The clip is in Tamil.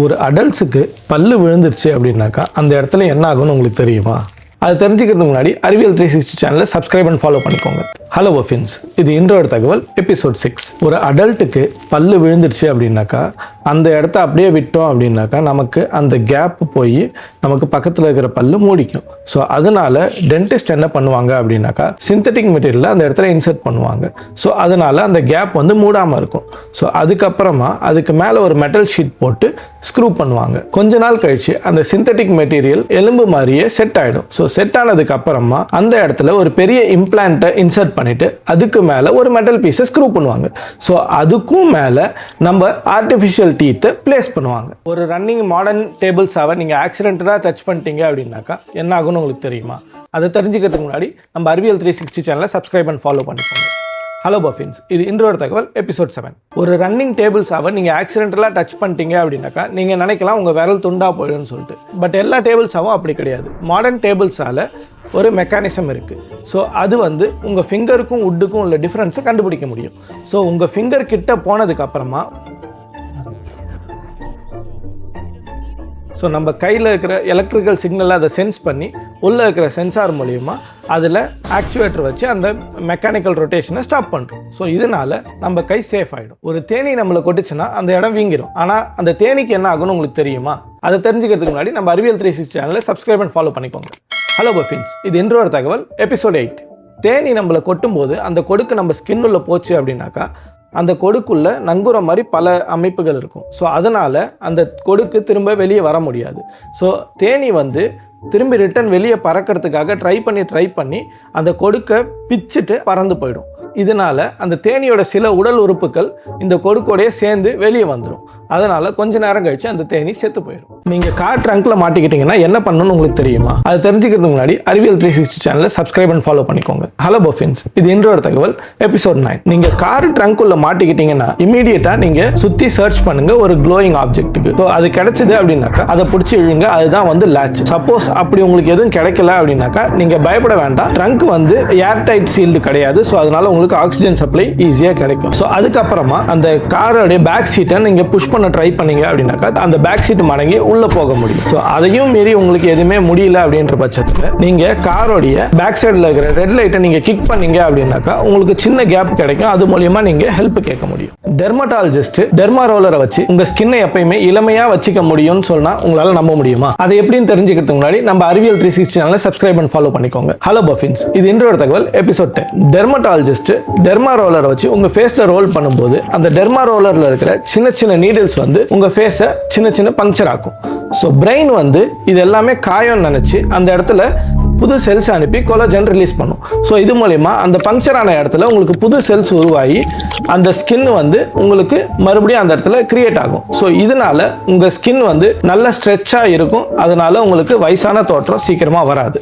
ஒரு அடல்ட்ஸுக்கு பல்லு விழுந்துருச்சு அப்படின்னாக்கா அந்த இடத்துல என்ன ஆகும்னு உங்களுக்கு தெரியுமா? அது தெரிஞ்சுக்கிறதுக்கு முன்னாடி அறிவியல் 360 சேனலை சப்ஸ்கிரைப் அண்ட் ஃபாலோ பண்ணிக்கோங்க. ஹலோ ஃப்ரெண்ட்ஸ், இது இன்றோட தகவல் எபிசோட் 6. ஒரு அடல்ட்டுக்கு பல்லு விழுந்துருச்சு அப்படின்னாக்கா அந்த இடத்த அப்படியே விட்டோம் அப்படின்னாக்கா நமக்கு அந்த கேப் போய் நமக்கு பக்கத்தில் இருக்கிற பல்லு மூடிக்கும். ஸோ அதனால டென்டிஸ்ட் என்ன பண்ணுவாங்க அப்படின்னாக்கா சிந்தட்டிக் மெட்டீரியலில் அந்த இடத்துல இன்சர்ட் பண்ணுவாங்க. ஸோ அதனால அந்த கேப் வந்து மூடாமல் இருக்கும். ஸோ அதுக்கப்புறமா அதுக்கு மேலே ஒரு மெட்டல் ஷீட் போட்டு ஸ்க்ரூ பண்ணுவாங்க. கொஞ்ச நாள் கழிச்சு அந்த சிந்தட்டிக் மெட்டீரியல் எலும்பு மாதிரியே செட் ஆகிடும். ஸோ செட் ஆனதுக்கு அப்புறமா அந்த இடத்துல ஒரு பெரிய இம்ப்ளான்ட்டை இன்சர்ட் பண்ணிட்டு அதுக்கு மேலே ஒரு மெட்டல் பீஸை ஸ்க்ரூ பண்ணுவாங்க. ஸோ அதுக்கும் மேலே நம்ம ஆர்டிஃபிஷியல் டீத்தை பிளேஸ் பண்ணுவாங்க. ஒரு ரன்னிங் மாடர்ன் டேபிள் சாவை நீங்கள் ஆக்சிடென்டலாக டச் பண்ணிட்டீங்க அப்படின்னாக்கா என்ன ஆகும்னு உங்களுக்கு தெரியுமா? அதை தெரிஞ்சுக்கிறதுக்கு முன்னாடி நம்ம அறிவியல் 360 சேனலை சப்ஸ்கிரைப் அண்ட் ஃபாலோ பண்ணிக்கோங்க. ஹலோ பஃபின்ஸ், இது இன்றோட தகவல் எபிசோட் 7. ஒரு ரன்னிங் டேபிள் சாவை நீங்கள் ஆக்சிடென்டலாக டச் பண்ணிட்டீங்க அப்படின்னாக்கா நீங்கள் நினைக்கலாம் உங்கள் விரல் துண்டா போயிடும்னு சொல்லிட்டு. பட் எல்லா டேபிள் சாவும் அப்படி கிடையாது. மாடர்ன் டேபிள்ஸால் ஒரு மெக்கானிசம் இருக்குது. ஸோ அது வந்து உங்கள் ஃபிங்கருக்கும் உட்டுக்கும் உள்ள டிஃப்ரென்ஸை கண்டுபிடிக்க முடியும். ஸோ உங்கள் ஃபிங்கர் கிட்ட போனதுக்கு அப்புறமா ஸோ நம்ம கையில் இருக்கிற எலக்ட்ரிக்கல் சிக்னலை அதை சென்ஸ் பண்ணி உள்ளே இருக்கிற சென்சார் மூலிமா அதில் ஆக்சுவேட்டர் வச்சு அந்த மெக்கானிக்கல் ரொட்டேஷனை ஸ்டாப் பண்ணுறோம். ஸோ இதனால் நம்ம கை சேஃப் ஆகிடும். ஒரு தேனி நம்மளை கொட்டுச்சுன்னா அந்த இடம் வீங்கிடும். ஆனால் அந்த தேனிக்கு என்ன ஆகும்னு உங்களுக்கு தெரியுமா? அதை தெரிஞ்சுக்கிறதுக்கு முன்னாடி நம்ம அறிவியல் 360 சேனலை சப்ஸ்கிரைப் அண்ட் ஃபாலோ பண்ணிக்கோங்க. ஹலோ பஃபின்ஸ், இது இன்றோட தகவல் எபிசோட் 8. தேனி நம்மளை கொட்டும்போது அந்த கொடுக்கு நம்ம ஸ்கின் உள்ள போச்சு அப்படின்னாக்கா அந்த கொடுக்குள்ள நங்குரம் மாதிரி பல அமைப்புகள் இருக்கும். ஸோ அதனால் அந்த கொடுக்கு திரும்ப வெளியே வர முடியாது. ஸோ தேனி வந்து திரும்பி ரிட்டன் வெளியே பறக்கிறதுக்காக ட்ரை பண்ணி அந்த கொடுக்கை பிச்சுட்டு பறந்து போயிடும். இதனால் அந்த தேனியோட சில உடல் உறுப்புகள் இந்த கொடுக்கோடையே சேர்ந்து வெளியே வந்துடும். அதனால் கொஞ்ச நேரம் கழிச்சு அந்த தேனி செத்து போயிடும். நீங்கள் கார் ட்ரங்க்ல மாட்டிக்கிட்டீங்கன்னா என்ன பண்ணணும்னு உங்களுக்கு தெரியுமா? அது தெரிஞ்சுக்கிறதுக்கு முன்னாடி அறிவியல் 360 சேனலை சப்ஸ்கிரைப் அண்ட் ஃபாலோ பண்ணிக்கோங்க. ஹலோ பஃபின்ஸ், இது இன்றோட தகவல் எபிசோட் 9. நீங்கள் கார் ட்ரங்க்குள்ள மாட்டிக்கிட்டீங்கன்னா இமீடியட்டா நீங்கள் சுற்றி சர்ச் பண்ணுங்க ஒரு க்ளோயிங் ஆப்ஜெக்ட்டுக்கு. ஸோ அது கிடைச்சது அப்படின்னாக்கா அதை பிடிச்சி இழுங்க. அதுதான் வந்து லேட்ச். சப்போஸ் அப்படி உங்களுக்கு எதுவும் கிடைக்கல அப்படின்னாக்கா நீங்கள் பயப்பட வேண்டாம். ட்ரங்க் வந்து ஏர் டைட் சீல்டு கிடையாது. ஸோ அதனால உங்களுக்கு ஆக்சிஜன் சப்ளை ஈஸியாக கிடைக்கும். ஸோ அதுக்கப்புறமா அந்த காரோடைய பேக் சீட்டை நீங்கள் புஷ் பண்ண ட்ரை பண்ணீங்க அப்படின்னாக்கா அந்த பேக் சீட் மடங்கி உள்ள போக முடியும். ஸோ அதையும் மீறி உங்களுக்கு எதுவுமே முடியல அப்படின்ற பட்சத்தில் நீங்கள் காரோடைய பேக் சைடில் இருக்கிற ரெட் லைட்டை நீங்கள் கிக் பண்ணீங்க அப்படின்னாக்கா உங்களுக்கு சின்ன கேப் கிடைக்கும். அது மூலியமா நீங்கள் ஹெல்ப் கேட்க முடியும். டெர்மட்டாலஜிஸ்ட் டெர்மா ரோலரை வச்சு உங்க ஸ்கின்னை எப்பயுமே இளமையா வச்சுக்க முடியும்னு சொன்னா உங்களால நம்ப முடியுமா? அதை எப்படின்னு தெரிஞ்சுக்கிறதுக்கு முன்னாடி நம்ம அறிவியல் 360 சேனலை சப்ஸ்கிரைப் அண்ட் ஃபாலோ பண்ணிக்கோங்க. ஹலோ பஃபின்ஸ், இது இன்றோட தகவல் எபிசோட் 10. டெர்மட்டாலஜிஸ்ட் டெர்மா ரோலரை வச்சு உங்க ஃபேஸ்ல ரோல் பண்ணும்போது அந்த டெர்மா ரோலர்ல இருக்கிற சின்ன சின்ன நீடில்ஸ் வந்து உங்க ஃபேஸை சின்ன பங்க்சர் ஆக்கும். ஸோ பிரெயின் வந்து இது எல்லாமே காயம் நினைச்சு அந்த இடத்துல புது செல்ஸ் அனுப்பி கொலாஜன் ரிலீஸ் பண்ணும். ஸோ இது மூலமா அந்த பங்க்சர் ஆன இடத்துல உங்களுக்கு புது செல்ஸ் உருவாகி அந்த ஸ்கின் வந்து உங்களுக்கு மறுபடியும் அந்த இடத்துல கிரியேட் ஆகும். ஸோ இதனால உங்க ஸ்கின் வந்து நல்ல ஸ்ட்ரெச்சாக இருக்கும். அதனால உங்களுக்கு வயசான தோற்றம் சீக்கிரமா வராது.